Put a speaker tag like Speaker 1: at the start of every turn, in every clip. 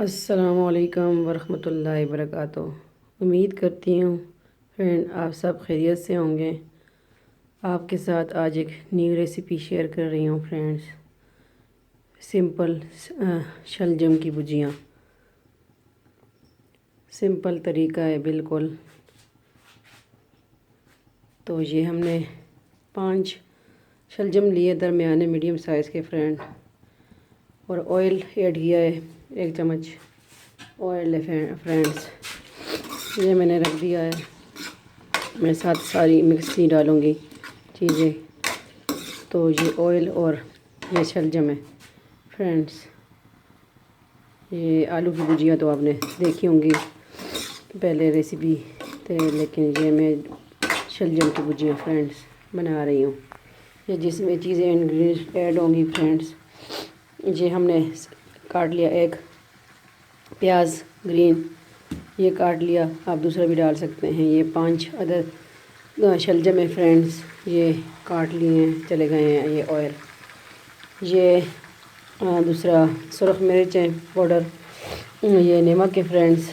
Speaker 1: अस्सलामुअलैकुम वरहमतुल्लाहि वबरकातुहू। उम्मीद करती हूँ फ्रेंड आप सब खैरियत से होंगे। आपके साथ आज एक न्यू रेसिपी शेयर कर रही हूँ फ्रेंड्स। सिंपल शलजम की भुजिया। सिंपल तरीका है बिल्कुल। तो ये हमने 5 शलजम लिए दरमियाने मीडियम साइज़ के फ्रेंड, और ऑयल ऐड किया है 1 चम्मच ऑयल है फ्रेंड्स। ये मैंने रख दिया है। मैं साथ सारी मिक्स नहीं डालूँगी चीज़ें। तो ये ऑयल और ये शलजम है फ्रेंड्स। ये आलू की भुजिया तो आपने देखी होंगी पहले रेसिपी थे, लेकिन ये मैं शलजम की भुजिया फ्रेंड्स बना रही हूँ। ये जिसमें चीज़ें इंग्रेडिएंट्स ऐड होंगी फ्रेंड्स। ये हमने काट लिया एक प्याज ग्रीन, ये काट लिया, आप दूसरा भी डाल सकते हैं। ये 5 अदद शलजम है फ्रेंड्स, ये काट लिए हैं, चले गए हैं। ये ऑयल, ये दूसरा सुरख मिर्च है पाउडर, ये नमक है फ्रेंड्स।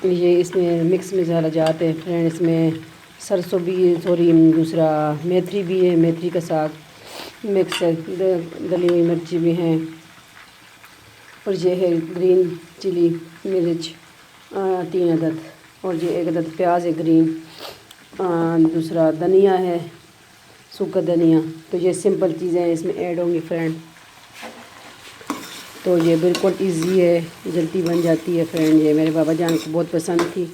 Speaker 1: ये इसमें मिक्स मसाला जाते हैं फ्रेंड्स। इसमें सरसों भी, सॉरी दूसरा मेथी भी है, मेथी का साग मिक्स है, दली हुई मिर्ची भी हैं, और ये है ग्रीन चिली मिर्च 3 अदद, और ये 1 अदद प्याज है ग्रीन, दूसरा धनिया है, सूखा धनिया। तो ये सिंपल चीज़ें हैं इसमें ऐड होंगी फ्रेंड। तो ये बिल्कुल इजी है, जल्दी बन जाती है फ्रेंड। ये मेरे बाबा जान को बहुत पसंद थी,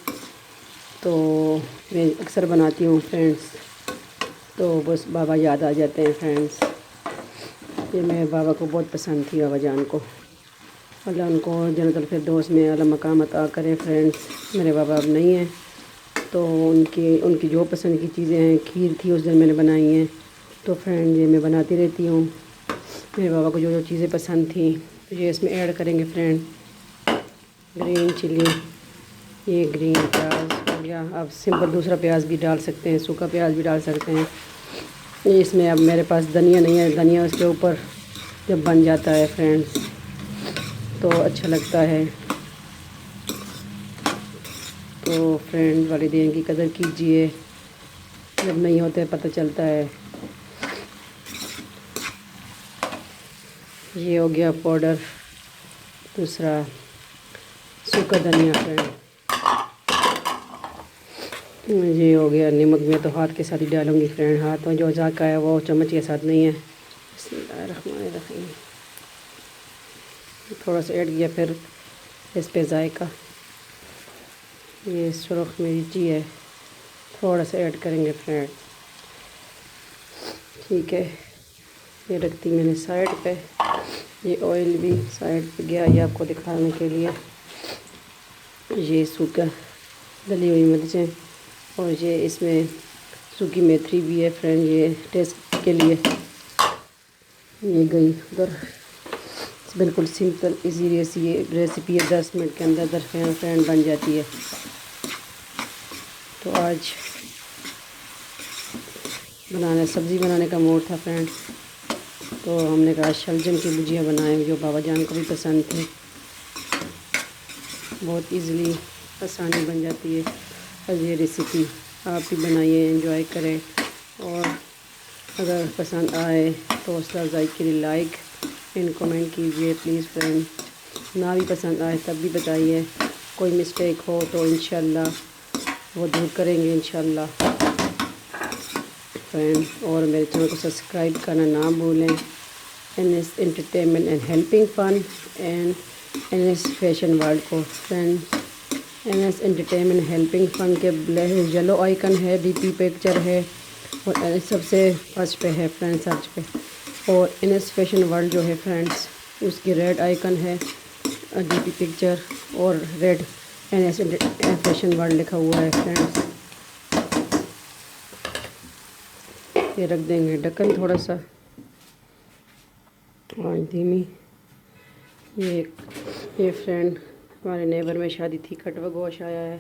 Speaker 1: तो मैं अक्सर बनाती हूँ फ्रेंड्स। तो बस बाबा याद आ जाते हैं फ्रेंड्स। ये मेरे बाबा को बहुत पसंद थी, बाबा जान को। अल्लाह उनको जन्नतुल फिरदौस में आला मकाम अता करे फ्रेंड्स। मेरे बाबा अब नहीं हैं, तो उनकी जो पसंद की चीज़ें हैं, खीर थी उस दिन मैंने बनाई हैं, तो फ्रेंड ये मैं बनाती रहती हूँ। मेरे बाबा को जो जो चीज़ें पसंद थी तो ये इसमें ऐड करेंगे फ्रेंड। ग्रीन चिली, ये ग्रीन प्याज हो गया। आप सिंपल दूसरा प्याज भी डाल सकते हैं, सूखा प्याज भी डाल सकते हैं। ये इसमें अब मेरे पास धनिया नहीं है, धनिया उसके ऊपर जब बन जाता है फ्रेंड्स तो अच्छा लगता है। तो फ्रेंड वालिदैन की कदर कीजिए, जब नहीं होते पता चलता है। ये हो गया पाउडर, दूसरा सूखा धनिया फ्रेंड। ये हो गया नमक, में तो हाथ के साथ ही डालूँगी फ्रेंड। हाथ में जो जाका है वो चम्मच के साथ नहीं है। बिस्मिल्लाहिर्रहमानिर्रहीम। थोड़ा सा ऐड किया, फिर इस पे जायका। ये सुरख मिर्ची है, थोड़ा सा ऐड करेंगे फ्रेंड। ठीक है, ये रखती मैंने साइड पे। ये ऑयल भी साइड पे गया, ये आपको दिखाने के लिए। ये सूखा दली हुई मिर्चें, और ये इसमें सूखी मेथी भी है फ्रेंड, ये टेस्ट के लिए। ये गई उधर। बिल्कुल सिंपल इजी रेसिपी है, 10 मिनट के अंदर फ्रेंड बन जाती है। तो आज सब्ज़ी बनाने का मूड था फ्रेंड, तो हमने कहा शलजम की भुजिया बनाएं, जो बाबा जान को भी पसंद थी। बहुत इजीली आसानी बन जाती है। और ये रेसिपी आप भी बनाइए, एंजॉय करें, और अगर पसंद आए तो हौसला अफजाई के लिए लाइक एंड कमेंट कीजिए प्लीज़ फ्रेंड। ना भी पसंद आए तब भी बताइए, कोई मिस्टेक हो तो इंशाल्लाह वो दूर करेंगे इंशाल्लाह फ्रेंड। और मेरे चैनल को सब्सक्राइब करना ना भूलें। NS entertainment and helping fun and NS fashion world को friend. NS entertainment helping fun के येलो आइकन है, DP पिक्चर है, और NS सबसे फर्स्ट पे है फ्रेंड सर्च पे। और NS फैशन वर्ल्ड जो है फ्रेंड्स, उसकी रेड आइकन है, DP पिक्चर, और रेड NS फैशन वर्ल्ड लिखा हुआ है फ्रेंड्स। ये रख देंगे ढक्कन थोड़ा सा और धीमी। ये फ्रेंड हमारे नेबर में शादी थी, कटवा गोश आया है।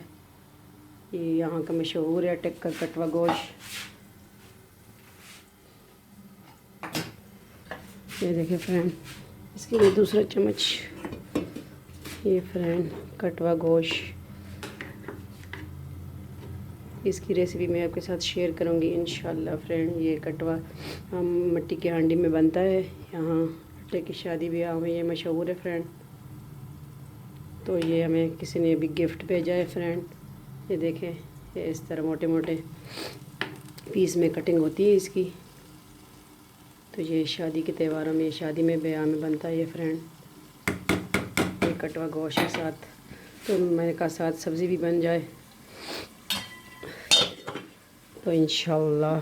Speaker 1: ये यहाँ का मशहूर है टिक्का कटवा गोश। ये देखिए फ्रेंड, इसके लिए दूसरा चम्मच ये फ्रेंड कटवा गोश्त, इसकी रेसिपी मैं आपके साथ शेयर करूंगी इंशाल्लाह फ्रेंड। ये कटवा हम मिट्टी के हांडी में बनता है, यहाँ अट्टे की शादी ब्याह में ये मशहूर है फ्रेंड। तो ये हमें किसी ने भी गिफ्ट भेजा है फ्रेंड। ये देखें, ये इस तरह मोटे मोटे पीस में कटिंग होती है इसकी। तो ये शादी के त्योहारों में, शादी में ब्याह में बनता है ये फ्रेंड, ये कटवा गोश्त के साथ। तो मैंने कहा साथ सब्ज़ी भी बन जाए। तो इंशाल्लाह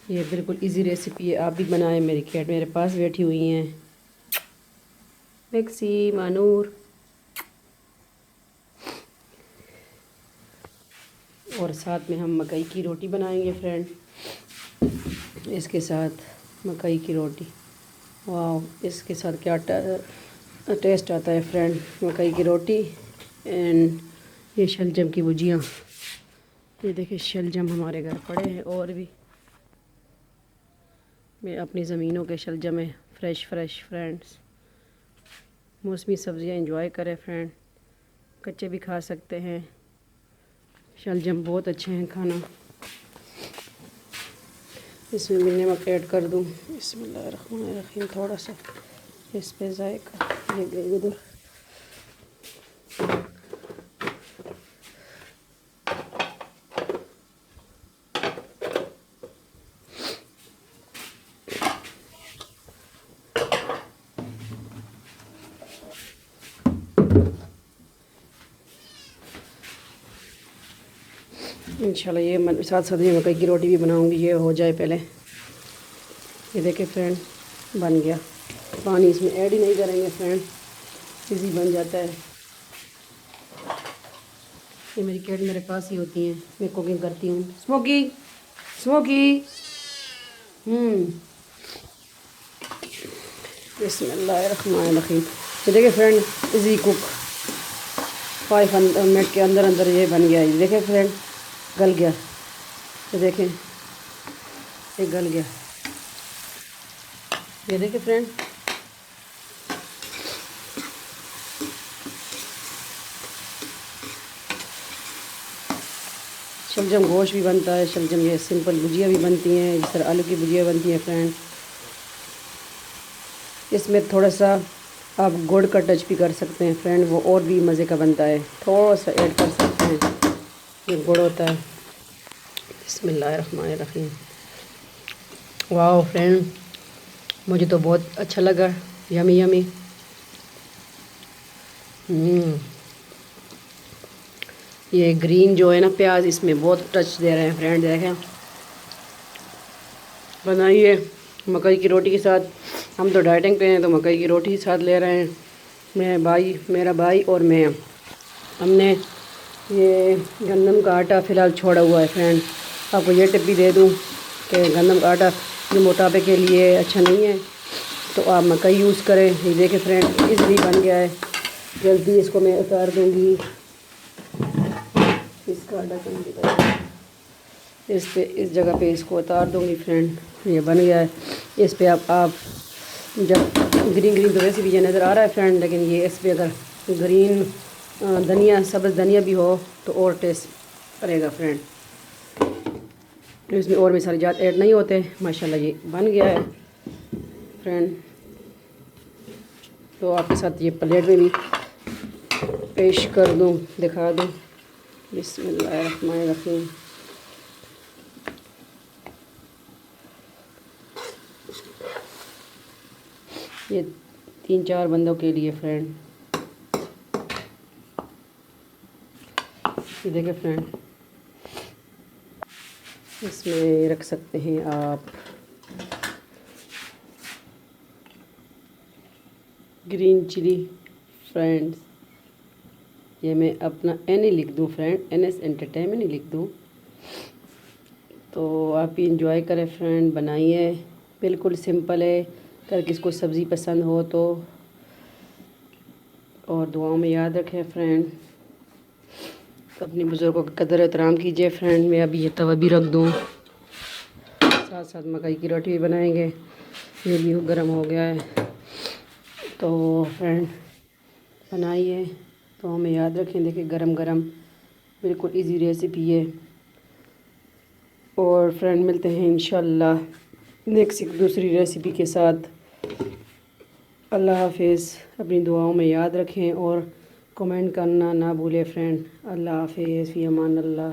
Speaker 1: ये बिल्कुल इजी रेसिपी है, आप भी बनाएं। मेरी कैट मेरे पास बैठी हुई हैं, मैक्सी मानूर। और साथ में हम मकई की रोटी बनाएंगे फ्रेंड, इसके साथ मकई की रोटी। वाह, इसके साथ क्या टेस्ट आता है फ्रेंड, मकई की रोटी एंड ये शलजम की भुजिया। ये देखिए शलजम हमारे घर पड़े हैं, और भी मैं अपनी ज़मीनों के शलजम है, फ्रेश फ्रेंड्स। मौसमी सब्ज़ियाँ एंजॉय करें फ्रेंड, कच्चे भी खा सकते हैं। शलजम बहुत अच्छे हैं खाना। इसमें भी नमक ऐड कर दूँ, बिस्मिल्लाहिर्रहमानिर्रहीम। थोड़ा सा इस पे जायका, ये गई उधर। इंशाल्लाह ये साथ साथ में मकई की रोटी भी बनाऊंगी, ये हो जाए पहले। ये देखें फ्रेंड बन गया, पानी इसमें ऐड ही नहीं करेंगे फ्रेंड, इजी बन जाता है। ये मेरी कैट मेरे पास ही होती हैं, मैं कुकिंग करती हूँ। स्मोकी स्मोकी बिस्मिल्लाहिर्रहमानिर्रहीम। ये देखिए फ्रेंड इजी कुक, 5 मिनट के अंदर अंदर ये बन गया। ये देखें फ्रेंड गल गया, ये देखें ये गल गया। ये देखें फ्रेंड शलजम गोश्त भी बनता है, शलजम ये सिंपल भुजिया भी बनती हैं, जिस तरह आलू की भुजिया बनती है फ्रेंड। इसमें थोड़ा सा आप गुड़ का टच भी कर सकते हैं फ्रेंड, वो और भी मज़े का बनता है। थोड़ा सा ऐड कर सकते हैं, ये गुड़ होता है। बिस्मिल्लाहिर्रहमानिर्रहीम। वाह फ्रेंड, मुझे तो बहुत अच्छा लगा, यमी यमी। ये ग्रीन जो है ना प्याज, इसमें बहुत टच दे रहे हैं फ्रेंड। देखें बनाइए मकई की रोटी के साथ। हम तो डाइटिंग पे हैं तो मकई की रोटी साथ ले रहे हैं। मेरा भाई और मैं, हमने ये गंदम का आटा फ़िलहाल छोड़ा हुआ है फ्रेंड। आपको ये टिप भी दे दूँ कि गंदम का आटा जो मोटापे के लिए अच्छा नहीं है, तो आप मकई यूज़ करें। ये देखें फ्रेंड इजली बन गया है, जल्दी इसको मैं उतार दूँगी। इसका आटा इस जगह पे इसको उतार दूँगी फ्रेंड, ये बन गया है। इस पे आप जब ग्रीन तो वैसे भी ये नज़र आ रहा है फ्रेंड, लेकिन ये इस पे अगर ग्रीन धनिया, सब्ज़ धनिया भी हो तो और टेस्ट करेगा फ्रेंड। इसमें और मसालेजात ऐड नहीं होते। माशाल्लाह ये बन गया है फ्रेंड। तो आपके साथ ये प्लेट में भी पेश कर दूँ, दिखा दूँ। बिस्मिल्लाहिर्रहमानिर्रहीम। ये 3-4 बंदों के लिए फ्रेंड। ये देखें फ्रेंड, इसमें रख सकते हैं आप ग्रीन चिली फ्रेंड्स। ये मैं अपना एन लिख दूँ फ्रेंड, NS एंटरटेनमेंट ही लिख दूँ। तो आप भी इंजॉय करें फ्रेंड, बनाइए। बिल्कुल सिंपल है, अगर किसको सब्ज़ी पसंद हो तो। और दुआओं में याद रखें फ्रेंड, अपने बुज़ुर्गों की कदर एहतराम कीजिए फ्रेंड। मैं अभी ये तवा भी रख दूँ, साथ साथ मकई की रोटी भी बनाएंगे। ये भी गर्म हो गया है। तो फ्रेंड बनाई है तो हमें याद रखें। देखिए गरम गरम बिल्कुल इजी रेसिपी है। और फ्रेंड मिलते हैं इंशाल्लाह नेक्स्ट एक दूसरी रेसिपी के साथ। अल्लाह हाफिज़। अपनी दुआओं में याद रखें और कमेंट करना ना भूलें फ्रेंड। अल्लाह हाफिज़, फ़ी अमान अल्लाह।